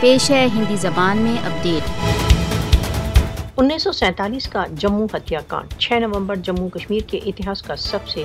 پیش ہے ہندی زبان میں اپڈیٹ۔ 1947 کا جموں ہتیا کانڈ 6 نومبر جموں کشمیر کے اتہاس کا سب سے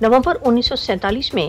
نومبر 1947 میں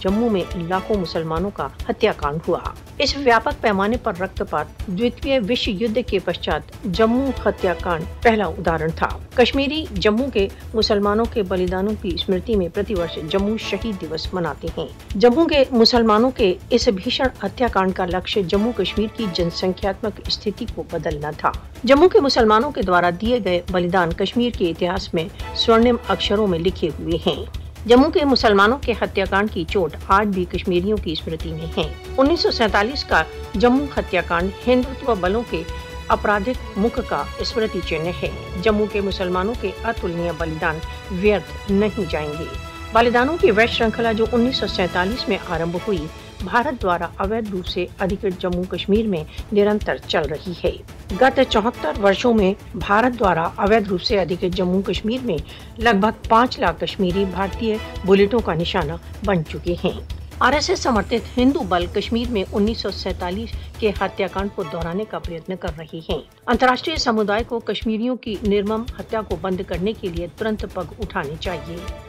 جموں میں لاکھوں مسلمانوں کا ہتیا کانڈ ہوا۔ اس ویاپک پیمانے پر رکت پات دویتیہ وشو یدھ کے پشچات جموں ہتیا کانڈ پہلا اداہرن تھا۔ کشمیری جموں کے مسلمانوں کے بلیدانوں کی اسمرتی میں پرتی ورش جموں شہید دیوس مناتے ہیں۔ جموں کے مسلمانوں کے اس بھیشن ہتیا کانڈ کا لکشیہ جموں کشمیر کی جن سنکھیاتمک استھتی کو بدلنا تھا۔ جموں کے مسلمانوں کے دوارا دیے گئے بلیدان کشمیر کے اتہاس میں سورنم اکشروں میں لکھے ہوئے ہیں۔ جموں کے مسلمانوں کے ہتیا کانڈ کی چوٹ آج بھی کشمیریوں کی اسمرتی میں ہے۔ 1947 کا جموں ہتیا کانڈ ہندوتو بلوں کے اپرادھک مکھ کا اسمرتی چنہ ہے۔ جموں کے مسلمانوں کے اتلنیہ بلیدان ویرتھ نہیں جائیں گے۔ بلیدانوں کی ویش شرنکھلا جو 1947 میں آرمبھ ہوئی، بھارت دوارا اویدھ روپ سے ادھکرت جموں کشمیر میں نرنتر چل رہی ہے۔ گت 74 ورشوں میں بھارت دوارا اویدھ روپ سے ادھکرت جموں کشمیر میں لگ بھگ 5 لاکھ کشمیری بھارتی بلٹوں کا نشانہ بن چکے ہیں۔ RSS سمرتھت ہندو بل کشمیر میں 1947 کے ہتیا کانڈ کو دہرانے کا پریتن کر رہے ہیں۔ انترراشٹریہ سمودائے کو کشمیریوں کی نرمم ہتیا کو بند کرنے کے لیے ترنت پگ اٹھانے چاہیے۔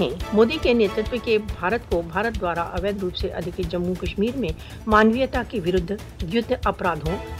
ہیں۔ مودی کے نیترتو کے بھارت کو بھارت دوارا اویدھ روپ سے ادھکرت جموں کشمیر میں مانویتا کے وردھ یدھ اپرادھوں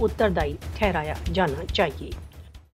اتردائی ٹھہرایا جانا چاہیے۔